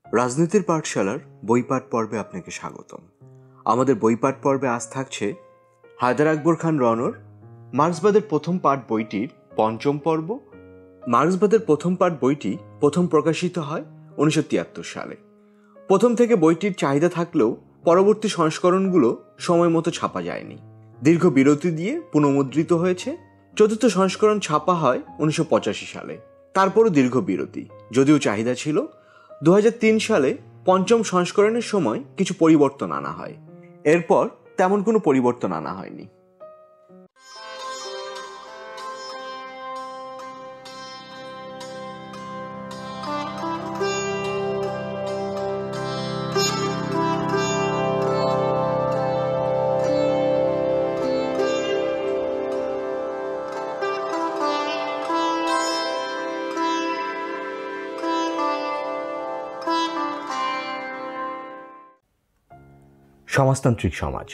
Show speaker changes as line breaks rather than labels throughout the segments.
রাজনীতির পাঠশালার বইপাঠ পর্বে আপনাকে স্বাগতম। আমাদের বইপাঠ পর্বে আজ থাকছে হায়দার আকবর খান রনর মার্ক্সবাদের প্রথম পাঠ বইটির পঞ্চম পর্ব। মার্ক্সবাদের প্রথম পাঠ বইটি প্রথম প্রকাশিত হয় 1973 সালে। প্রথম থেকে বইটির চাহিদা থাকলেও পরবর্তী সংস্করণগুলো সময় মতো ছাপা যায়নি। দীর্ঘ বিরতি দিয়ে পুনঃমুদ্রিত হয়েছে। চতুর্থ সংস্করণ ছাপা হয় 1985 সালে। তারপরও দীর্ঘ বিরতি, যদিও চাহিদা ছিল। 2003 সালে পঞ্চম সংস্করণের সময় কিছু পরিবর্তন আনা হয়। এরপর তেমন কোনো পরিবর্তন আনা হয়নি। সমাজতান্ত্রিক সমাজ।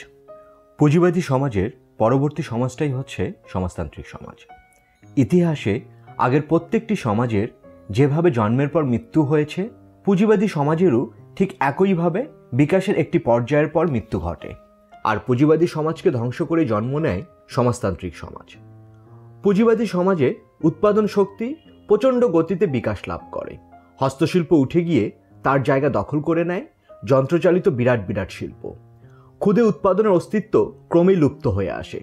পুঁজিবাদী সমাজের পরবর্তী সমাজটাই হচ্ছে সমাজতান্ত্রিক সমাজ। ইতিহাসে আগের প্রত্যেকটি সমাজের যেভাবে জন্মের পর মৃত্যু হয়েছে, পুঁজিবাদী সমাজেরও ঠিক একইভাবে বিকাশের একটি পর্যায়ের পর মৃত্যু ঘটে। আর পুঁজিবাদী সমাজকে ধ্বংস করে জন্ম নেয় সমাজতান্ত্রিক সমাজ। পুঁজিবাদী সমাজে উৎপাদন শক্তি প্রচণ্ড গতিতে বিকাশ লাভ করে। হস্তশিল্প উঠে গিয়ে তার জায়গা দখল করে নেয় যন্ত্রচালিত বিরাট বিরাট শিল্প। ক্ষুদে উৎপাদনের অস্তিত্ব ক্রমেই লুপ্ত হয়ে আসে।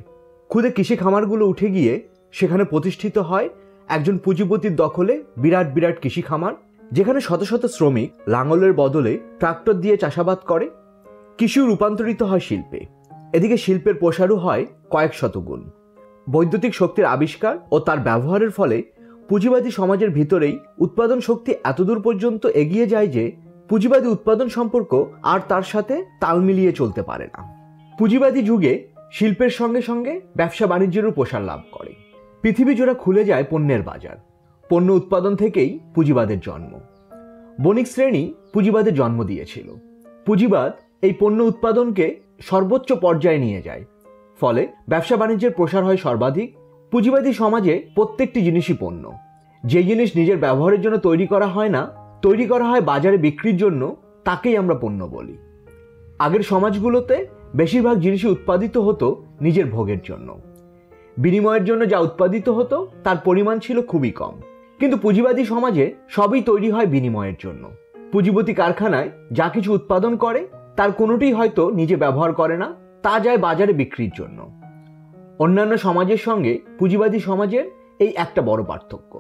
ক্ষুদে কৃষি খামারগুলো উঠে গিয়ে সেখানে প্রতিষ্ঠিত হয় একজন পুঁজিপতির দখলে বিরাট বিরাট কৃষি খামার, যেখানে শত শত শ্রমিক লাঙলের বদলে ট্রাক্টর দিয়ে চাষাবাদ করে। কৃষিও রূপান্তরিত হয় শিল্পে। এদিকে শিল্পের প্রসারও হয় কয়েক শত গুণ। বৈদ্যুতিক শক্তির আবিষ্কার ও তার ব্যবহারের ফলে পুঁজিবাদী সমাজের ভিতরেই উৎপাদন শক্তি এতদূর পর্যন্ত এগিয়ে যায় যে পুঁজিবাদী উৎপাদন সম্পর্ক আর তার সাথে তাল মিলিয়ে চলতে পারে না। পুঁজিবাদী যুগে শিল্পের সঙ্গে সঙ্গে ব্যবসা বাণিজ্যেরও প্রসার লাভ করে। পৃথিবী জোড়া খুলে যায় পণ্যের বাজার। পণ্য উৎপাদন থেকেই পুঁজিবাদের জন্ম। বণিক শ্রেণী পুঁজিবাদের জন্ম দিয়েছিল। পুঁজিবাদ এই পণ্য উৎপাদনকে সর্বোচ্চ পর্যায়ে নিয়ে যায়। ফলে ব্যবসা বাণিজ্যের প্রসার হয় সর্বাধিক। পুঁজিবাদী সমাজে প্রত্যেকটি জিনিসই পণ্য। যে জিনিস নিজের ব্যবহারের জন্য তৈরি করা হয় না, তৈরি করা হয় বাজারে বিক্রির জন্য, তাকেই আমরা পণ্য বলি। আগের সমাজগুলোতে বেশিরভাগ জিনিসই উৎপাদিত হতো নিজের ভোগের জন্য। বিনিময়ের জন্য যা উৎপাদিত হতো তার পরিমাণ ছিল খুবই কম। কিন্তু পুঁজিবাদী সমাজে সবই তৈরি হয় বিনিময়ের জন্য। পুঁজিপতি কারখানায় যা কিছু উৎপাদন করে তার কোনোটিই হয়তো নিজে ব্যবহার করে না, তা যায় বাজারে বিক্রির জন্য। অন্যান্য সমাজের সঙ্গে পুঁজিবাদী সমাজের এই একটা বড় পার্থক্য।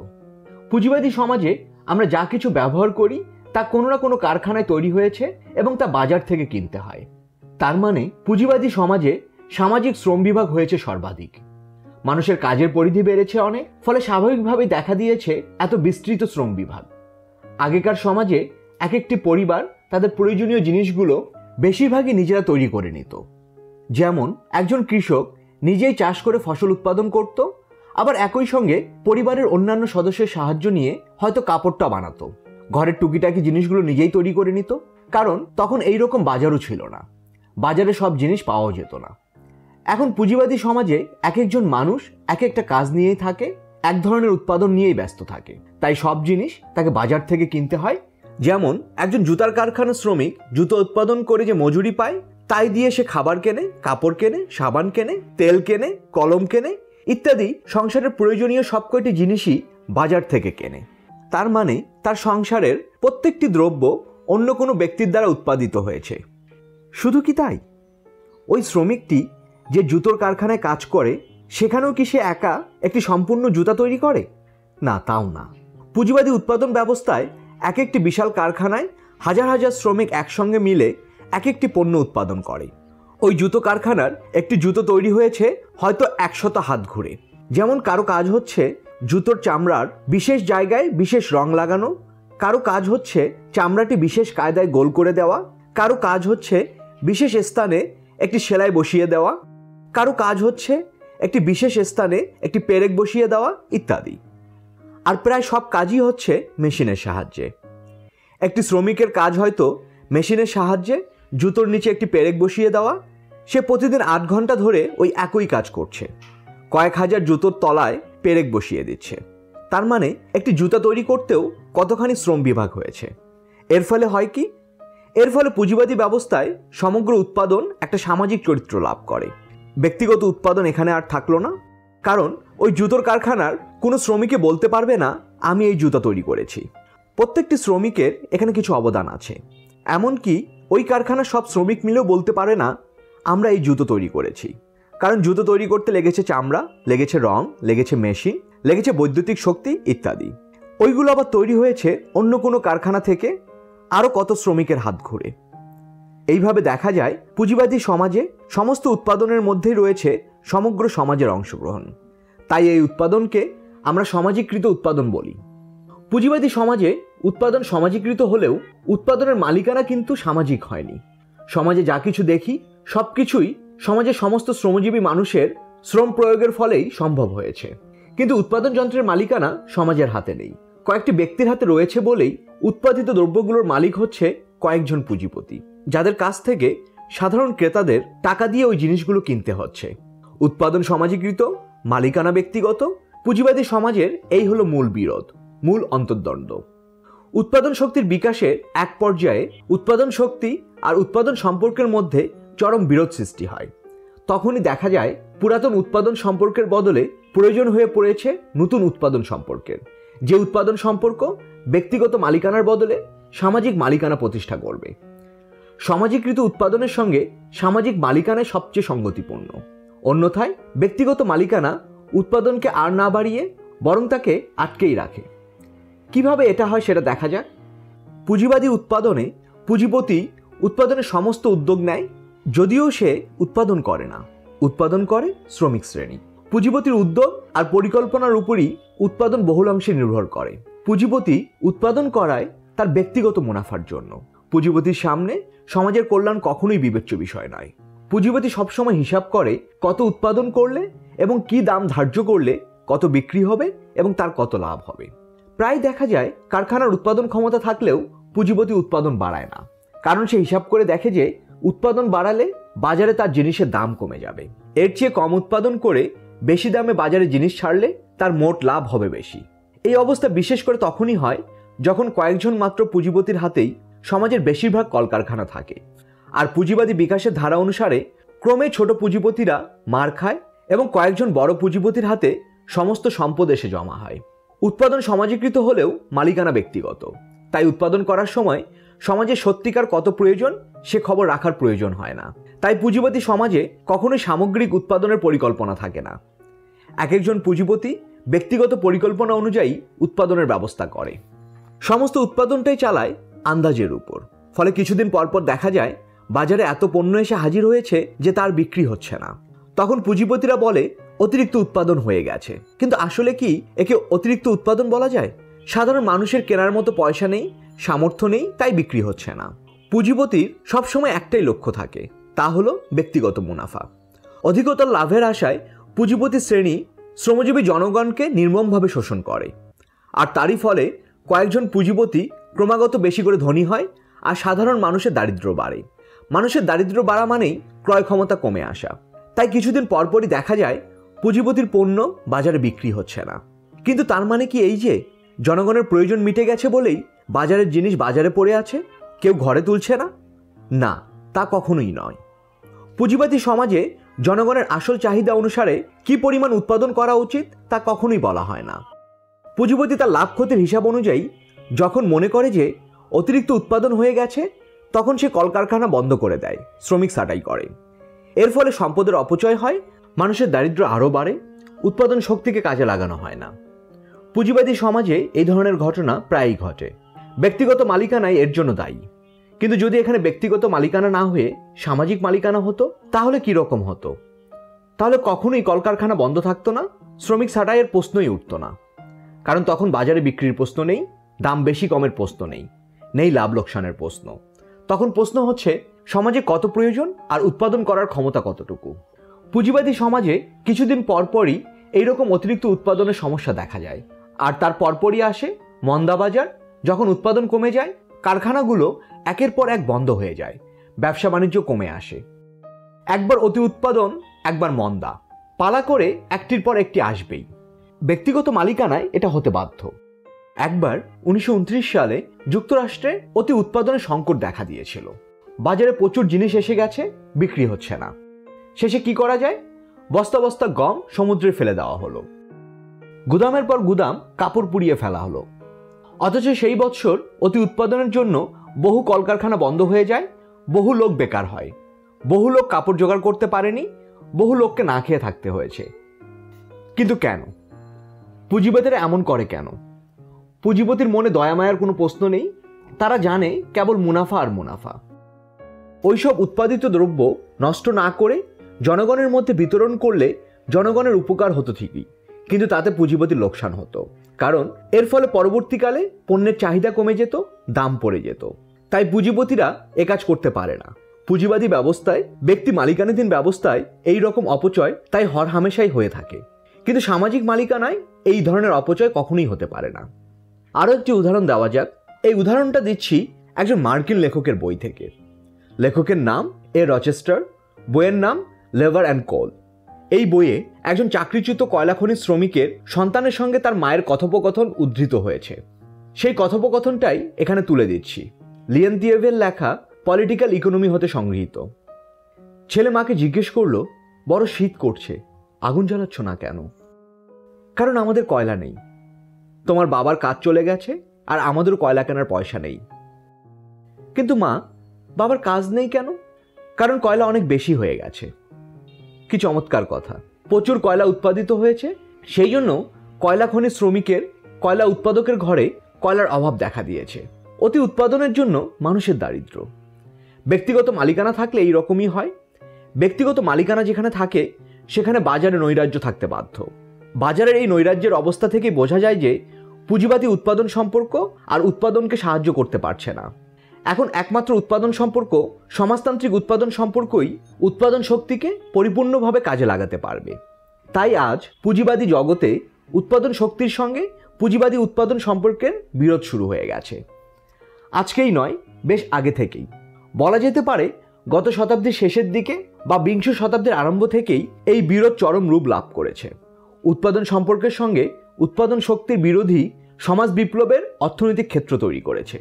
পুঁজিবাদী সমাজে আমরা যা কিছু ব্যবহার করি তা কোনো না কোনো কারখানায় তৈরি হয়েছে এবং তা বাজার থেকে কিনতে হয়। তার মানে পুঁজিবাদী সমাজে সামাজিক শ্রম বিভাগ হয়েছে সর্বাধিক। মানুষের কাজের পরিধি বেড়েছে অনেক, ফলে স্বাভাবিকভাবেই দেখা দিয়েছে এত বিস্তৃত শ্রম বিভাগ। আগেকার সমাজে এক একটি পরিবার তাদের প্রয়োজনীয় জিনিসগুলো বেশিরভাগই নিজেরা তৈরি করে নিত। যেমন একজন কৃষক নিজেই চাষ করে ফসল উৎপাদন করত, আবার একই সঙ্গে পরিবারের অন্যান্য সদস্যের সাহায্য নিয়ে হয়তো কাপড়টা বানাতো। ঘরের টুকিটাকি জিনিসগুলো নিজেই তৈরি করে নিত, কারণ তখন এই রকম বাজারও ছিল না। বাজারে সব জিনিস পাওয়া যেত না। এখন পুঁজিবাদী সমাজে এক একজন মানুষ এক একটা কাজ নিয়েই থাকে, এক ধরনের উৎপাদন নিয়েই ব্যস্ত থাকে। তাই সব জিনিস তাকে বাজার থেকে কিনতে হয়। যেমন একজন জুতার কারখানার শ্রমিক জুতো উৎপাদন করে যে মজুরি পায়, তাই দিয়ে সে খাবার কেনে, কাপড় কেনে, সাবান কেনে, তেল কেনে, কলম কেনে ইত্যাদি সংসারের প্রয়োজনীয় সবকটি জিনিসই বাজার থেকে কেনে। তার মানে তার সংসারের প্রত্যেকটি দ্রব্য অন্য কোনো ব্যক্তির দ্বারা উৎপাদিত হয়েছে। শুধু কি তাই? ওই শ্রমিকটি যে জুতোর কারখানায় কাজ করে, সেখানেও কি সে একা একটি সম্পূর্ণ জুতা তৈরি করে? না, তাও না। পুঁজিবাদী উৎপাদন ব্যবস্থায় এক একটি বিশাল কারখানায় হাজার হাজার শ্রমিক একসঙ্গে মিলে এক একটি পণ্য উৎপাদন করে। ওই জুতো কারখানার একটি জুতো তৈরি হয়েছে হয়তো 100 হাত ঘুরে। যেমন কারো কাজ হচ্ছে জুতোর চামড়ার বিশেষ জায়গায় বিশেষ রং লাগানো, কারো কাজ হচ্ছে চামড়াটি বিশেষ কায়দায় গোল করে দেওয়া, কারো কাজ হচ্ছে বিশেষ স্থানে একটি সেলাই বসিয়ে দেওয়া, কারো কাজ হচ্ছে একটি বিশেষ স্থানে একটি পেরেক বসিয়ে দেওয়া ইত্যাদি। আর প্রায় সব কাজই হচ্ছে মেশিনের সাহায্যে। একটি শ্রমিকের কাজ হয়তো মেশিনের সাহায্যে জুতোর নিচে একটি পেরেক বসিয়ে দেওয়া। সে প্রতিদিন 8 ঘন্টা ধরে ওই একই কাজ করছে, কয়েক হাজার জুতোর তলায় পেরেক বসিয়ে দিচ্ছে। তার মানে একটি জুতা তৈরি করতেও কতখানি শ্রম বিভাগ হয়েছে। এর ফলে হয় কি? এর ফলে পুঁজিবাদী ব্যবস্থায় সমগ্র উৎপাদন একটা সামাজিক চরিত্র লাভ করে। ব্যক্তিগত উৎপাদন এখানে আর থাকলো না, কারণ ওই জুতোর কারখানার কোনো শ্রমিককে বলতে পারবে না আমি এই জুতা তৈরি করেছি। প্রত্যেকটি শ্রমিকের এখানে কিছু অবদান আছে। এমনকি ওই কারখানার সব শ্রমিক মিলেও বলতে পারে না আমরা এই জুতো তৈরি করেছি, কারণ জুতো তৈরি করতে লেগেছে চামড়া, লেগেছে রং, লেগেছে মেশিন, লেগেছে বৈদ্যুতিক শক্তি ইত্যাদি। ওইগুলো আবার তৈরি হয়েছে অন্য কোনো কারখানা থেকে আরও কত শ্রমিকের হাত ঘুরে। এইভাবে দেখা যায় পুঁজিবাদী সমাজে সমস্ত উৎপাদনের মধ্যেই রয়েছে সমগ্র সমাজের অংশগ্রহণ। তাই এই উৎপাদনকে আমরা সামাজিকৃত উৎপাদন বলি। পুঁজিবাদী সমাজে উৎপাদন সামাজিকৃত হলেও উৎপাদনের মালিকানা কিন্তু সামাজিক হয়নি। সমাজে যা কিছু দেখি সব কিছুই সমাজের সমস্ত শ্রমজীবী মানুষের শ্রম প্রয়োগের ফলেই সম্ভব হয়েছে, কিন্তু উৎপাদন যন্ত্রের মালিকানা সমাজের হাতে নেই। কয়েকটি ব্যক্তির হাতে রয়েছে বলেই উৎপাদিত দ্রব্যগুলোর মালিক হচ্ছে কয়েকজন পুঁজিপতি, যাদের কাছ থেকে সাধারণ ক্রেতাদের টাকা দিয়ে ওই জিনিসগুলো কিনতে হচ্ছে। উৎপাদন সামাজিকৃত, মালিকানা ব্যক্তিগত। পুঁজিবাদী সমাজের এই হলো মূল বিরোধ, মূল অন্তর্দ্বন্দ্ব। উৎপাদন শক্তির বিকাশের এক পর্যায়ে উৎপাদন শক্তি আর উৎপাদন সম্পর্কের মধ্যে চরম বিরোধ সৃষ্টি হয়। তখনই দেখা যায় পুরাতন উৎপাদন সম্পর্কের বদলে প্রয়োজন হয়ে পড়েছে নতুন উৎপাদন সম্পর্কের, যে উৎপাদন সম্পর্ক ব্যক্তিগত মালিকানার বদলে সামাজিক মালিকানা প্রতিষ্ঠা করবে। সামাজিকৃত উৎপাদনের সঙ্গে সামাজিক মালিকানায় সবচেয়ে সঙ্গতিপূর্ণ। অন্যথায় ব্যক্তিগত মালিকানা উৎপাদনকে আর না বাড়িয়ে বরং তাকে আটকেই রাখে। কিভাবে এটা হয় সেটা দেখা যাক। পুঁজিবাদী উৎপাদনে পুঁজিপতি উৎপাদনের সমস্ত উদ্যোগ নেয়, যদিও সে উৎপাদন করে না, উৎপাদন করে শ্রমিক শ্রেণী। পুঁজিপতির উদ্যোগ আর পরিকল্পনার উপরই উৎপাদন বহুল অংশে নির্ভর করে। পুঁজিপতি উৎপাদন করায় তার ব্যক্তিগত মুনাফার জন্য। পুঁজিপতির সামনে সমাজের কল্যাণ কখনোই বিবেচ্য বিষয় নয়। পুঁজিপতি সবসময় হিসাব করে কত উৎপাদন করলে এবং কি দাম ধার্য করলে কত বিক্রি হবে এবং তার কত লাভ হবে। প্রায় দেখা যায় কারখানার উৎপাদন ক্ষমতা থাকলেও পুঁজিপতি উৎপাদন বাড়ায় না, কারণ সে হিসাব করে দেখে যে উৎপাদন বাড়ালে বাজারে তার জিনিসের দাম কমে যাবে। এর চেয়ে কম উৎপাদন করে বেশি দামে বাজারে জিনিস ছাড়লে তার মোট লাভ হবে বেশি। এই অবস্থা বিশেষ করে তখনই হয় যখন কয়েকজন মাত্র পুঁজিপতির হাতেই সমাজের বেশিরভাগ কলকারখানা থাকে, আর পুঁজিবাদী বিকাশের ধারা অনুসারে ক্রমে ছোট পুঁজিপতিরা মার খায় এবং কয়েকজন বড় পুঁজিপতির হাতে সমস্ত সম্পদ এসে জমা হয়। উৎপাদন সামাজিকৃত হলেও মালিকানা ব্যক্তিগত। তাই উৎপাদন করার সময় সমাজের সত্যিকার কত প্রয়োজন সে খবর রাখার প্রয়োজন হয় না। তাই পুঁজিপতি সমাজে কখনোই সামগ্রিক উৎপাদনের পরিকল্পনা থাকে না। এক একজন পুঁজিপতি ব্যক্তিগত পরিকল্পনা অনুযায়ী উৎপাদনের ব্যবস্থা করে। সমস্ত উৎপাদনটাই চালায় আন্দাজের উপর। ফলে কিছুদিন পরপর দেখা যায় বাজারে এত পণ্য এসে হাজির হয়েছে যে তার বিক্রি হচ্ছে না। তখন পুঁজিপতিরা বলে অতিরিক্ত উৎপাদন হয়ে গেছে, কিন্তু আসলে কি একে অতিরিক্ত উৎপাদন বলা যায়? সাধারণ মানুষের কেনার মতো পয়সা নেই, সামর্থ্য নেই, তাই বিক্রি হচ্ছে না। পুঁজিপতির সবসময় একটাই লক্ষ্য থাকে, তা হলো ব্যক্তিগত মুনাফা। অধিকতর লাভের আশায় পুঁজিপতি শ্রেণী শ্রমজীবী জনগণকে নির্মমভাবে শোষণ করে, আর তারই ফলে কয়েকজন পুঁজিপতি ক্রমাগত বেশি করে ধনী হয় আর সাধারণ মানুষের দারিদ্র্য বাড়ে। মানুষের দারিদ্র্য বাড়া মানেই ক্রয় ক্ষমতা কমে আসা। তাই কিছুদিন পরপরই দেখা যায় পুঁজিপতির পণ্য বাজারে বিক্রি হচ্ছে না। কিন্তু তার মানে কি এই যে জনগণের প্রয়োজন মিটে গেছে বলেই বাজারের জিনিস বাজারে পড়ে আছে, কেউ ঘরে তুলছে না? না, তা কখনোই নয়। পুঁজিবাদী সমাজে জনগণের আসল চাহিদা অনুসারে কি পরিমাণ উৎপাদন করা উচিত তা কখনোই বলা হয় না। পুঁজিপতি তার লাভ ক্ষতির হিসাব অনুযায়ী যখন মনে করে যে অতিরিক্ত উৎপাদন হয়ে গেছে, তখন সে কলকারখানা বন্ধ করে দেয়, শ্রমিক ছাঁটাই করে। এর ফলে সম্পদের অপচয় হয়, মানুষের দারিদ্র্য আরও বাড়ে, উৎপাদন শক্তিকে কাজে লাগানো হয় না। পুঁজিবাদী সমাজে এই ধরনের ঘটনা প্রায়ই ঘটে। ব্যক্তিগত মালিকানাই এর জন্য দায়ী। কিন্তু যদি এখানে ব্যক্তিগত মালিকানা না হয়ে সামাজিক মালিকানা হতো তাহলে কি রকম হতো? তাহলে কখনোই কলকারখানা বন্ধ থাকতো না, শ্রমিক ছাঁটাইয়ের প্রশ্নই উঠতো না। কারণ তখন বাজারে বিক্রির প্রশ্ন নেই, দাম বেশি কমের প্রশ্ন নেই, নেই লাভ লোকসানের প্রশ্ন। তখন প্রশ্ন হচ্ছে সমাজে কত প্রয়োজন আর উৎপাদন করার ক্ষমতা কতটুকু। পুঁজিবাদী সমাজে কিছুদিন পরপরই এইরকম অতিরিক্ত উৎপাদনের সমস্যা দেখা যায়, আর তার পরপরই আসে মন্দা বাজার। যখন উৎপাদন কমে যায়, কারখানাগুলো একের পর এক বন্ধ হয়ে যায়, ব্যবসা বাণিজ্য কমে আসে। একবার অতি উৎপাদন, একবার মন্দা, পালা করে একটির পর একটি আসবেই। ব্যক্তিগত মালিকানায় এটা হতে বাধ্য। একবার 1929 সালে যুক্তরাষ্ট্রে অতি উৎপাদনের সংকট দেখা দিয়েছিল। বাজারে প্রচুর জিনিস এসে গেছে, বিক্রি হচ্ছে না। শেষে কি করা যায়? বস্তা বস্তা গম সমুদ্রে ফেলে দেওয়া হলো। গুদামের পর গুদাম কাপড় পুড়িয়ে ফেলা হলো। অথচ সেই বৎসর অতি উৎপাদনের জন্য বহু কলকারখানা বন্ধ হয়ে যায়, বহু লোক বেকার হয়, বহু লোক কাপড় জোগাড় করতে পারেনি, বহু লোককে না খেয়ে থাকতে হয়েছে। কিন্তু কেন? পুঁজিবাদীরা এমন করে কেন? পুঁজিপতির মনে দয়ামায়ার কোনো প্রশ্ন নেই। তারা জানে কেবল মুনাফা আর মুনাফা। ওইসব উৎপাদিত দ্রব্য নষ্ট না করে জনগণের মধ্যে বিতরণ করলে জনগণের উপকার হতো ঠিকই, কিন্তু তাতে পুঁজিপতির লোকসান হতো। কারণ এর ফলে পরবর্তীকালে পণ্যের চাহিদা কমে যেত, দাম পড়ে যেত। তাই পুঁজিপতিরা এ কাজ করতে পারে না। পুঁজিবাদী ব্যবস্থায়, ব্যক্তি মালিকানাধীন ব্যবস্থায় এই রকম অপচয় তাই হরহামেশাই হয়ে থাকে। কিন্তু সামাজিক মালিকানায় এই ধরনের অপচয় কখনোই হতে পারে না। আরও একটি উদাহরণ দেওয়া যাক। এই উদাহরণটা দিচ্ছি একজন মার্কিন লেখকের বই থেকে। লেখকের নাম এ রচেস্টার, বইয়ের নাম লেভার অ্যান্ড কোল। এই বইয়ে একজন চাকরিচ্যুত কয়লা খনির শ্রমিকের সন্তানের সঙ্গে তার মায়ের কথোপকথন উদ্ধৃত হয়েছে। সেই কথোপকথনটাই এখানে তুলে দিচ্ছি। লিয়েন্তিয়েভের লেখা পলিটিক্যাল ইকোনমি হতে সংগৃহীত। ছেলে মাকে জিজ্ঞেস করলো, বড় শীত করছে, আগুন জ্বালাচ্ছ না কেন? কারণ আমাদের কয়লা নেই। তোমার বাবার কাজ চলে গেছে আর আমাদের কয়লা কেনার পয়সা নেই। কিন্তু মা, বাবার কাজ নেই কেন? কারণ কয়লা অনেক বেশি হয়ে গেছে। কি চমৎকার কথা! প্রচুর কয়লা উৎপাদিত হয়েছে, সেই জন্য কয়লা খনির শ্রমিকের, কয়লা উৎপাদকের ঘরে কয়লার অভাব দেখা দিয়েছে। অতি উৎপাদনের জন্য মানুষের দারিদ্র। ব্যক্তিগত মালিকানা থাকলে এই রকমই হয়। ব্যক্তিগত মালিকানা যেখানে থাকে সেখানে বাজারে নৈরাজ্য থাকতে বাধ্য। বাজারের এই নৈরাজ্যের অবস্থা থেকে বোঝা যায় যে পুঁজিবাদী উৎপাদন সম্পর্ক আর উৎপাদনকে সাহায্য করতে পারছে না। এখন একমাত্র উৎপাদন সম্পর্ক, সমাজতান্ত্রিক উৎপাদন সম্পর্কই উৎপাদন শক্তিকে পরিপূর্ণভাবে কাজে লাগাতে পারবে। তাই আজ পুঁজিবাদী জগতে উৎপাদন শক্তির সঙ্গে পুঁজিবাদী উৎপাদন সম্পর্কের বিরোধ শুরু হয়ে গেছে। আজকেই নয়, বেশ আগে থেকেই। বলা যেতে পারে গত শতাব্দীর শেষের দিকে বা বিংশ শতাব্দীর আরম্ভ থেকেই এই বিরোধ চরম রূপ লাভ করেছে। উৎপাদন সম্পর্কের সঙ্গে উৎপাদন শক্তির বিরোধী সমাজ বিপ্লবের অর্থনৈতিক ক্ষেত্র তৈরি করেছে।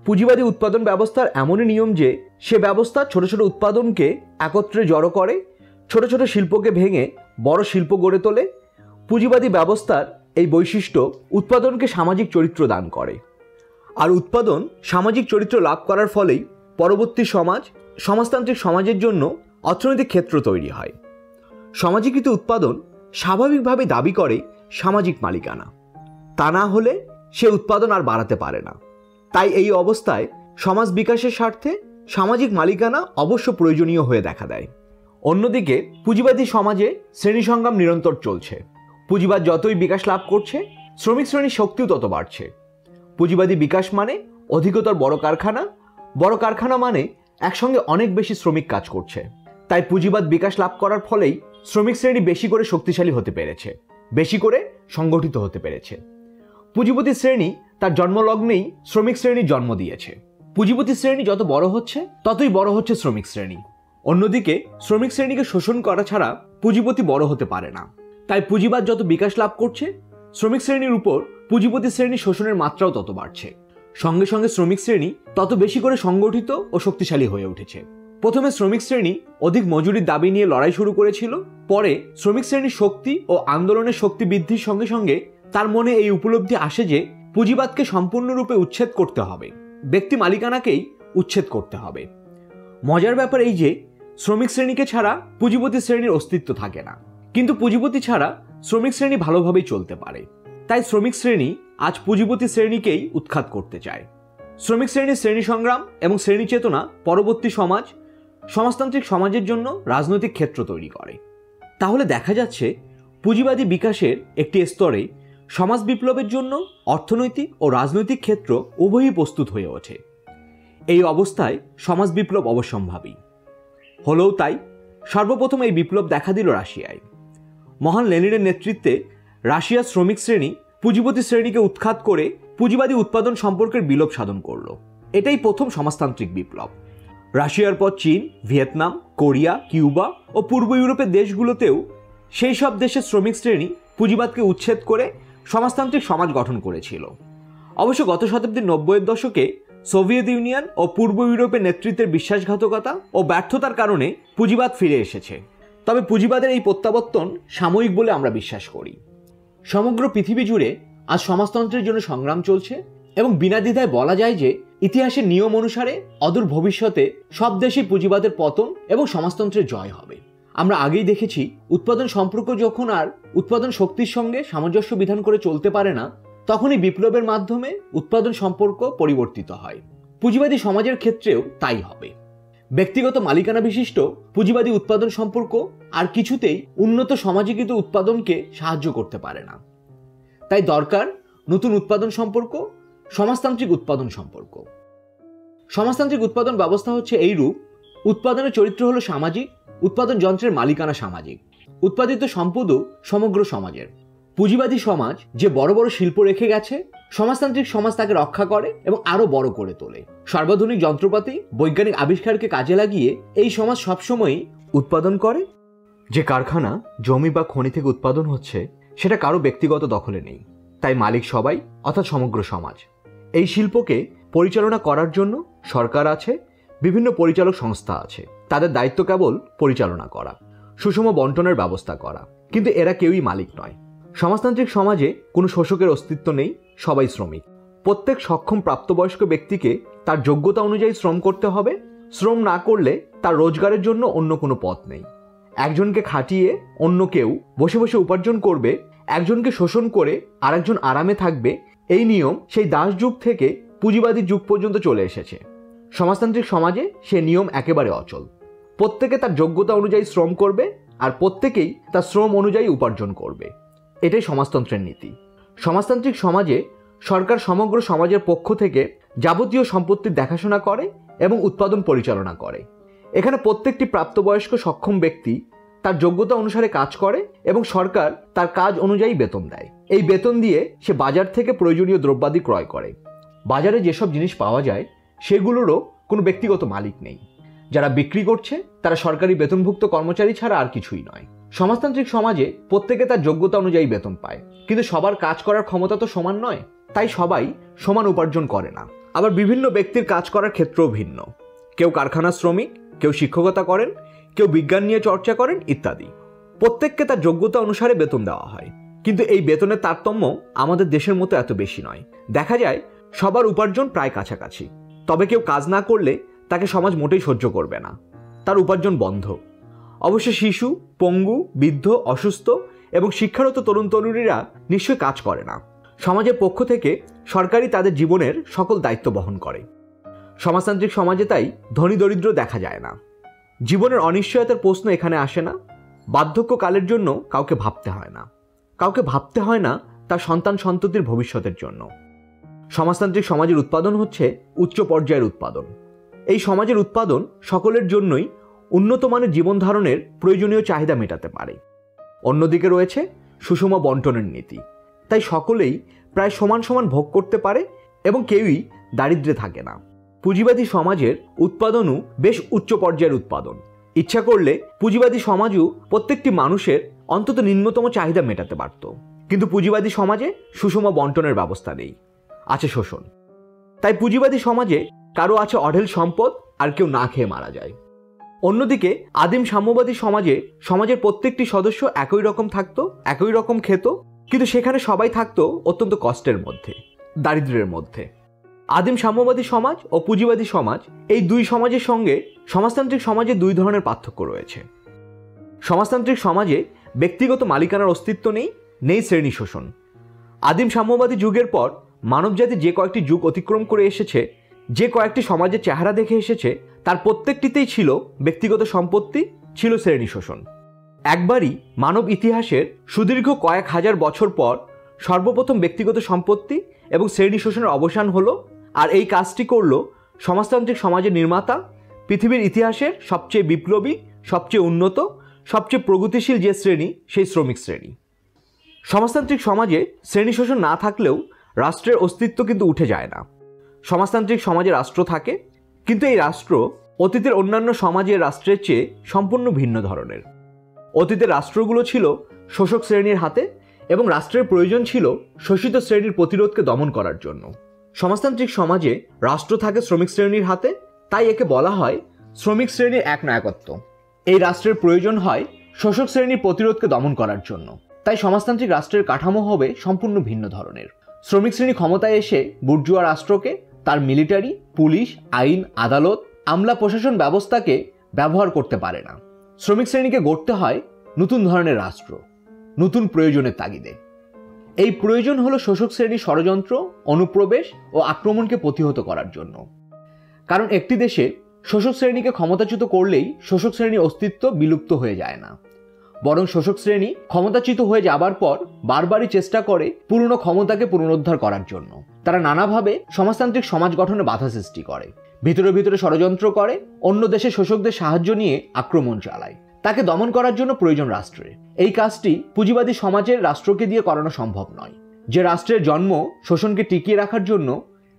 পুঁজিবাদী উৎপাদন ব্যবস্থার এমনই নিয়ম যে সে ব্যবস্থা ছোট ছোট উৎপাদনকে একত্রে জড়ো করে, ছোট ছোট শিল্পকে ভেঙে বড় শিল্প গড়ে তোলে। পুঁজিবাদী ব্যবস্থার এই বৈশিষ্ট্য উৎপাদনকে সামাজিক চরিত্র দান করে। আর উৎপাদন সামাজিক চরিত্র লাভ করার ফলেই পরবর্তী সমাজ, সমাজতান্ত্রিক সমাজের জন্য অর্থনৈতিক ক্ষেত্র তৈরি হয়। সমাজীকৃত উৎপাদন স্বাভাবিকভাবে দাবি করে সামাজিক মালিকানা। তা না হলে সে উৎপাদন আর বাড়াতে পারে না। তাই এই অবস্থায় সমাজ বিকাশের স্বার্থে সামাজিক মালিকানা অবশ্য প্রয়োজনীয় হয়ে দেখা দেয়। অন্যদিকে পুঁজিবাদী সমাজে শ্রেণী সংগ্রাম নিরন্তর চলছে। পুঁজিবাদ যতই বিকাশ লাভ করছে, শ্রমিক শ্রেণীর শক্তিও তত বাড়ছে। পুঁজিবাদী বিকাশ মানে অধিকতর বড় কারখানা, বড় কারখানা মানে একসঙ্গে অনেক বেশি শ্রমিক কাজ করছে। তাই পুঁজিবাদ বিকাশ লাভ করার ফলেই শ্রমিক শ্রেণী বেশি করে শক্তিশালী হতে পেরেছে, বেশি করে সংগঠিত হতে পেরেছে। পুঁজিপতি শ্রেণী তার জন্মলগ্নেই শ্রমিক শ্রেণীর জন্ম দিয়েছে। পুঁজিপতি শ্রেণী যত বড় হচ্ছে ততই বড় হচ্ছে শ্রমিক শ্রেণী। অন্যদিকে শ্রমিক শ্রেণীকে শোষণ করা ছাড়া পুঁজিপতি বড় হতে পারে না। তাই পুঁজিবাদ যত বিকাশ লাভ করছে, শ্রমিক শ্রেণীর উপর পুঁজিপতি শ্রেণীর শোষণের মাত্রাও তত বাড়ছে। সঙ্গে সঙ্গে শ্রমিক শ্রেণী তত বেশি করে সংগঠিত ও শক্তিশালী হয়ে উঠেছে। প্রথমে শ্রমিক শ্রেণী অধিক মজুরির দাবি নিয়ে লড়াই শুরু করেছিল। পরে শ্রমিক শ্রেণীর শক্তি ও আন্দোলনের শক্তি বৃদ্ধির সঙ্গে সঙ্গে তার মনে এই উপলব্ধি আসে যে পুঁজিবাদকে সম্পূর্ণরূপে উচ্ছেদ করতে হবে, ব্যক্তি মালিকানাকেই উচ্ছেদ করতে হবে। মজার ব্যাপার এই যে শ্রমিক শ্রেণীকে ছাড়া পুঁজিপতি শ্রেণীর অস্তিত্ব থাকে না, কিন্তু পুঁজিপতি ছাড়া শ্রমিক শ্রেণী ভালোভাবেই চলতে পারে। তাই শ্রমিক শ্রেণী আজ পুঁজিপতি শ্রেণীকেই উৎখাত করতে চায়। শ্রমিক শ্রেণীর শ্রেণী সংগ্রাম এবং শ্রেণী চেতনা পরবর্তী সমাজ, সমাজতান্ত্রিক সমাজের জন্য রাজনৈতিক ক্ষেত্র তৈরি করে। তাহলে দেখা যাচ্ছে পুঁজিবাদী বিকাশের একটি স্তরে সমাজ বিপ্লবের জন্য অর্থনৈতিক ও রাজনৈতিক ক্ষেত্র উভয়ই প্রস্তুত হয়ে ওঠে। এই অবস্থায় সমাজ বিপ্লব অবশ্যম্ভাবী। হলেও তাই সর্বপ্রথম এই বিপ্লব দেখা দিল রাশিয়ায়। মহান লেনিনের নেতৃত্বে রাশিয়ার শ্রমিক শ্রেণী পুঁজিপতি শ্রেণীকে উৎখাত করে পুঁজিবাদী উৎপাদন সম্পর্কের বিলোপ সাধন করল। এটাই প্রথম সমাজতান্ত্রিক বিপ্লব। রাশিয়ার পর চীন, ভিয়েতনাম, কোরিয়া, কিউবা ও পূর্ব ইউরোপের দেশগুলোতেও সেই সব দেশের শ্রমিক শ্রেণী পুঁজিবাদকে উচ্ছেদ করে সমাজতান্ত্রিক সমাজ গঠন করেছিল। অবশ্য গত শতাব্দীর 90-এর দশকে সোভিয়েত ইউনিয়ন ও পূর্ব ইউরোপের নেতৃত্বের বিশ্বাসঘাতকতা ও ব্যর্থতার কারণে পুঁজিবাদ ফিরে এসেছে। তবে পুঁজিবাদের এই প্রত্যাবর্তন সাময়িক বলে আমরা বিশ্বাস করি। সমগ্র পৃথিবী জুড়ে আজ সমাজতন্ত্রের জন্য সংগ্রাম চলছে এবং বিনা দ্বিধায় বলা যায় যে ইতিহাসের নিয়ম অনুসারে অদূর ভবিষ্যতে সব দেশেই পুঁজিবাদের পতন এবং সমাজতন্ত্রের জয় হবে। আমরা আগেই দেখেছি উৎপাদন সম্পর্ক যখন আর উৎপাদন শক্তির সঙ্গে সামঞ্জস্য বিধান করে চলতে পারে না, তখনই বিপ্লবের মাধ্যমে উৎপাদন সম্পর্ক পরিবর্তিত হয়। পুঁজিবাদী সমাজের ক্ষেত্রেও তাই হবে। ব্যক্তিগত মালিকানা বিশিষ্ট পুঁজিবাদী উৎপাদন সম্পর্ক আর কিছুতেই উন্নত সমাজীকৃত উৎপাদনকে সাহায্য করতে পারে না। তাই দরকার নতুন উৎপাদন সম্পর্ক, সমাজতান্ত্রিক উৎপাদন সম্পর্ক। সমাজতান্ত্রিক উৎপাদন ব্যবস্থা হচ্ছে এই রূপ: উৎপাদনের চরিত্র হলো সামাজিক, উৎপাদন যন্ত্রের মালিকানা সামাজিক, উৎপাদিত সম্পদও সমগ্র সমাজের। পুঁজিবাদী সমাজ যে বড় বড় শিল্প রেখে গেছে, সমাজতান্ত্রিক সমাজ তাকে রক্ষা করে এবং আরো বড় করে তোলে। সর্বাধুনিক যন্ত্রপাতি, বৈজ্ঞানিক আবিষ্কারকে কাজে লাগিয়ে এই সমাজ সবসময়ই উৎপাদন করে। যে কারখানা, জমি বা খনি থেকে উৎপাদন হচ্ছে সেটা কারো ব্যক্তিগত দখলে নেই, তাই মালিক সবাই, অর্থাৎ সমগ্র সমাজ। এই শিল্পকে পরিচালনা করার জন্য সরকার আছে, বিভিন্ন পরিচালক সংস্থা আছে, তাদের দায়িত্ব কেবল পরিচালনা করা, সুষম বন্টনের ব্যবস্থা করা, কিন্তু এরা কেউই মালিক নয়। সমাজতান্ত্রিক সমাজে কোনো শোষকের অস্তিত্ব নেই, সবাই শ্রমিক। প্রত্যেক সক্ষম প্রাপ্তবয়স্ক ব্যক্তিকে তার যোগ্যতা অনুযায়ী শ্রম করতে হবে। শ্রম না করলে তার রোজগারের জন্য অন্য কোনো পথ নেই। একজনকে খাটিয়ে অন্য কেউ বসে বসে উপার্জন করবে, একজনকে শোষণ করে আরেকজন আরামে থাকবে, এই নিয়ম সেই দাস যুগ থেকে পুঁজিবাদী যুগ পর্যন্ত চলে এসেছে। সমাজতান্ত্রিক সমাজে সে নিয়ম একেবারে অচল। প্রত্যেকে তার যোগ্যতা অনুযায়ী শ্রম করবে আর প্রত্যেকেই তার শ্রম অনুযায়ী উপার্জন করবে। এটাই সমাজতন্ত্রের নীতি। সমাজতান্ত্রিক সমাজে সরকার সমগ্র সমাজের পক্ষ থেকে যাবতীয় সম্পত্তির দেখাশোনা করে এবং উৎপাদন পরিচালনা করে। এখানে প্রত্যেকটি প্রাপ্তবয়স্ক সক্ষম ব্যক্তি তার যোগ্যতা অনুসারে কাজ করে এবং সরকার তার কাজ অনুযায়ী বেতন দেয়। এই বেতন দিয়ে সে বাজার থেকে প্রয়োজনীয় দ্রব্যাদি ক্রয় করে। বাজারে যেসব জিনিস পাওয়া যায় সেগুলোরও কোনো ব্যক্তিগত মালিক নেই। যারা বিক্রি করছে তারা সরকারি বেতনভুক্ত কর্মচারী ছাড়া আর কিছুই নয়। সমাজতান্ত্রিক সমাজে প্রত্যেকে তার যোগ্যতা অনুযায়ী বেতন পায়, কিন্তু সবার কাজ করার ক্ষমতা তো সমান নয়, তাই সবাই সমান উপার্জন করে না। আবার বিভিন্ন ব্যক্তির কাজ করার ক্ষেত্রও ভিন্ন। কেউ কারখানার শ্রমিক, কেউ শিক্ষকতা করেন, কেউ বিজ্ঞান নিয়ে চর্চা করেন ইত্যাদি। প্রত্যেককে তার যোগ্যতা অনুসারে বেতন দেওয়া হয়, কিন্তু এই বেতনের তারতম্য আমাদের দেশের মতো এত বেশি নয়। দেখা যায় সবার উপার্জন প্রায় কাছাকাছি, তবে কেউ কাজ না করলে তাকে সমাজ মোটেই সহ্য করবে না, তার উপার্জন বন্ধ। অবশ্য শিশু, পঙ্গু, বৃদ্ধ, অসুস্থ এবং শিক্ষারত তরুণ তরুণীরা নিশ্চয়ই কাজ করে না। সমাজের পক্ষ থেকে সরকারই তাদের জীবনের সকল দায়িত্ব বহন করে। সমাজতান্ত্রিক সমাজে তাই ধনী দরিদ্র দেখা যায় না। জীবনের অনিশ্চয়তার প্রশ্ন এখানে আসে না। বার্ধক্যকালের জন্য কাউকে ভাবতে হয় না, কাউকে ভাবতে হয় না তার সন্তান সন্ততির ভবিষ্যতের জন্য। সমাজতান্ত্রিক সমাজের উৎপাদন হচ্ছে উচ্চ পর্যায়ের উৎপাদন। এই সমাজের উৎপাদন সকলের জন্যই উন্নত মানের জীবন ধারণের প্রয়োজনীয় চাহিদা মেটাতে পারে। অন্যদিকে রয়েছে সুষম বন্টনের নীতি, তাই সকলেই প্রায় সমান সমান ভোগ করতে পারে এবং কেউই দারিদ্র্যে থাকে না। পুঁজিবাদী সমাজের উৎপাদনও বেশ উচ্চ পর্যায়ের উৎপাদন। ইচ্ছা করলে পুঁজিবাদী সমাজও প্রত্যেকটি মানুষের অন্তত নিম্নতম চাহিদা মেটাতে পারত, কিন্তু পুঁজিবাদী সমাজে সুষম বন্টনের ব্যবস্থা নেই, আছে শোষণ। তাই পুঁজিবাদী সমাজে কারো আছে অঢেল সম্পদ আর কেউ না খেয়ে মারা যায়। অন্যদিকে আদিম সাম্যবাদী সমাজে সমাজের প্রত্যেকটি সদস্য একই রকম থাকতো, একই রকম খেত, কিন্তু সেখানে সবাই থাকতো অত্যন্ত কষ্টের মধ্যে, দারিদ্র্যের মধ্যে। আদিম সাম্যবাদী সমাজ ও পুঁজিবাদী সমাজ, এই দুই সমাজের সঙ্গে সমাজতান্ত্রিক সমাজে দুই ধরনের পার্থক্য রয়েছে। সমাজতান্ত্রিক সমাজে ব্যক্তিগত মালিকানার অস্তিত্ব নেই, নেই শ্রেণী শোষণ। আদিম সাম্যবাদী যুগের পর মানবজাতি যে কয়েকটি যুগ অতিক্রম করে এসেছে, যে কয়েকটি সমাজের চেহারা দেখে এসেছে, তার প্রত্যেকটিতেই ছিল ব্যক্তিগত সম্পত্তি, ছিল শ্রেণী শোষণ। একবারই মানব ইতিহাসের সুদীর্ঘ কয়েক হাজার বছর পর সর্বপ্রথম ব্যক্তিগত সম্পত্তি এবং শ্রেণী শোষণের অবসান হলো, আর এই কাজটি করল সমাজতান্ত্রিক সমাজের নির্মাতা, পৃথিবীর ইতিহাসের সবচেয়ে বিপ্লবী, সবচেয়ে উন্নত, সবচেয়ে প্রগতিশীল যে শ্রেণী, সেই শ্রমিক শ্রেণী। সমাজতান্ত্রিক সমাজে শ্রেণী শোষণ না থাকলেও রাষ্ট্রের অস্তিত্ব কিন্তু উঠে যায় না। সমাজতান্ত্রিক সমাজে রাষ্ট্র থাকে, কিন্তু এই রাষ্ট্র অতীতের অন্যান্য সমাজের রাষ্ট্রের চেয়ে সম্পূর্ণ ভিন্ন ধরনের। অতীতের রাষ্ট্রগুলো ছিল শোষক শ্রেণীর হাতে এবং রাষ্ট্রের প্রয়োজন ছিল শোষিত শ্রেণীর প্রতিরোধকে দমন করার জন্য। সমাজতান্ত্রিক সমাজে রাষ্ট্র থাকে শ্রমিক শ্রেণীর হাতে, তাই একে বলা হয় শ্রমিক শ্রেণীর এক নায়কত্ব। এই রাষ্ট্রের প্রয়োজন হয় শোষক শ্রেণীর প্রতিরোধকে দমন করার জন্য, তাই সমাজতান্ত্রিক রাষ্ট্রের কাঠামো হবে সম্পূর্ণ ভিন্ন ধরনের। শ্রমিক শ্রেণী ক্ষমতায় এসে বুর্জুয়া রাষ্ট্রকে, তার মিলিটারি, পুলিশ, আইন, আদালত, আমলা প্রশাসন ব্যবস্থাকে ব্যবহার করতে পারে না। শ্রমিক শ্রেণীকে গড়তে হয় নতুন ধরনের রাষ্ট্র, নতুন প্রয়োজনের তাগিদে। এই প্রয়োজন হলো শোষক শ্রেণীর ষড়যন্ত্র, অনুপ্রবেশ ও আক্রমণকে প্রতিহত করার জন্য। কারণ একটি দেশে শোষক শ্রেণীকে ক্ষমতাচ্যুত করলেই শোষক শ্রেণীর অস্তিত্ব বিলুপ্ত হয়ে যায় না, বরং শোষক শ্রেণী ক্ষমতাচ্যুত হয়ে যাবার পর বারবারই চেষ্টা করে পুরনো ক্ষমতাকে পুনরুদ্ধার করার জন্য। তারা নানাভাবে সমাজতান্ত্রিক সমাজ গঠনে বাধা সৃষ্টি করে, ভিতরে ভিতরে ষড়যন্ত্র করে, অন্য দেশে শোষকদের সাহায্য নিয়ে আক্রমণ চালায়। তাকে দমন করার জন্য প্রয়োজন রাষ্ট্রের। এই কাজটি পুঁজিবাদী সমাজের রাষ্ট্রকে দিয়ে করানো সম্ভব নয়। যে রাষ্ট্রের জন্ম শোষণকে টিকিয়ে রাখার জন্য,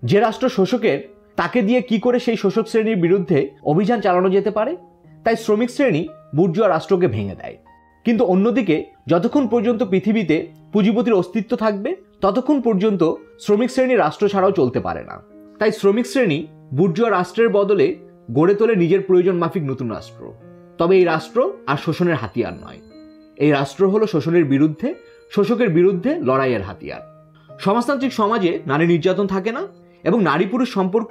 যে রাষ্ট্র শোষকের, তাকে দিয়ে কি করে সেই শোষক শ্রেণীর বিরুদ্ধে অভিযান চালানো যেতে পারে? তাই শ্রমিক শ্রেণী বুর্জুয়া রাষ্ট্রকে ভেঙে দেয়। কিন্তু অন্যদিকে যতক্ষণ পর্যন্ত পৃথিবীতে পুঁজিপতির অস্তিত্ব থাকবে, ততক্ষণ পর্যন্ত শ্রমিক শ্রেণী রাষ্ট্র ছাড়াও চলতে পারে না। তাই শ্রমিক শ্রেণী বুর্জুয়া রাষ্ট্রের বদলে গড়ে তোলে নিজের প্রয়োজন মাফিক নতুন রাষ্ট্র। তবে এই রাষ্ট্র আর শোষণের হাতিয়ার নয়। এই রাষ্ট্র হলো শোষণের বিরুদ্ধে, শোষকের বিরুদ্ধে লড়াইয়ের হাতিয়ার। সমাজতান্ত্রিক সমাজে নারী নির্যাতন থাকে না এবং নারী পুরুষ সম্পর্ক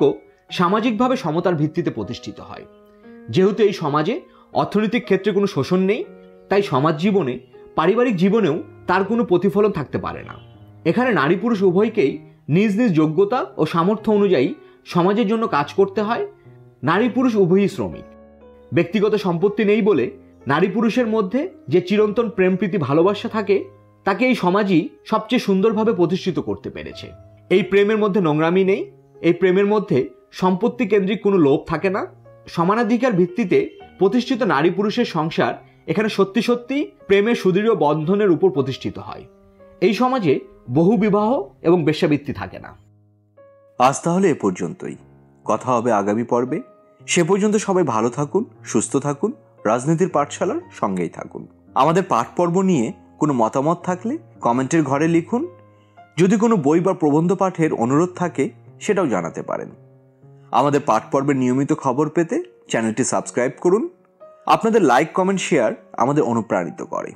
সামাজিকভাবে সমতার ভিত্তিতে প্রতিষ্ঠিত হয়। যেহেতু এই সমাজে অর্থনৈতিক ক্ষেত্রে কোনো শোষণ নেই, তাই সমাজ জীবনে, পারিবারিক জীবনেও তার কোনো প্রতিফলন থাকতে পারে না। এখানে নারী পুরুষ উভয়কেই নিজ নিজ যোগ্যতা ও সামর্থ্য অনুযায়ী সমাজের জন্য কাজ করতে হয়। নারী পুরুষ উভয়ই শ্রমিক। ব্যক্তিগত সম্পত্তি নেই বলে নারী পুরুষের মধ্যে যে চিরন্তন প্রেম প্রীতি ভালোবাসা থাকে, তাকে এই সমাজই সবচেয়ে সুন্দরভাবে প্রতিষ্ঠিত করতে পেরেছে। এই প্রেমের মধ্যে নোংরামি নেই, এই প্রেমের মধ্যে সম্পত্তি কেন্দ্রিক কোনো লোভ থাকে না। সমানাধিকার ভিত্তিতে প্রতিষ্ঠিত নারী পুরুষের সংসার এখানে সত্যি সত্যি প্রেমের সুদৃঢ় বন্ধনের উপর প্রতিষ্ঠিত হয়। এই সমাজে বহু বিবাহ এবং বেশ্যাবৃত্তি থাকে না।
আজ তাহলে এ পর্যন্তই। কথা হবে আগামী পর্বে। সে পর্যন্ত সবাই ভালো থাকুন, সুস্থ থাকুন, রাজনীতির পাঠশালার সঙ্গেই থাকুন। আমাদের পাঠ পর্ব নিয়ে কোনো মতামত থাকলে কমেন্টের ঘরে লিখুন। যদি কোনো বই বা প্রবন্ধ পাঠের অনুরোধ থাকে সেটাও জানাতে পারেন। আমাদের পাঠ পর্বের নিয়মিত খবর পেতে চ্যানেলটি সাবস্ক্রাইব করুন। আপনাদের লাইক, কমেন্ট, শেয়ার আমাদের অনুপ্রাণিত করে।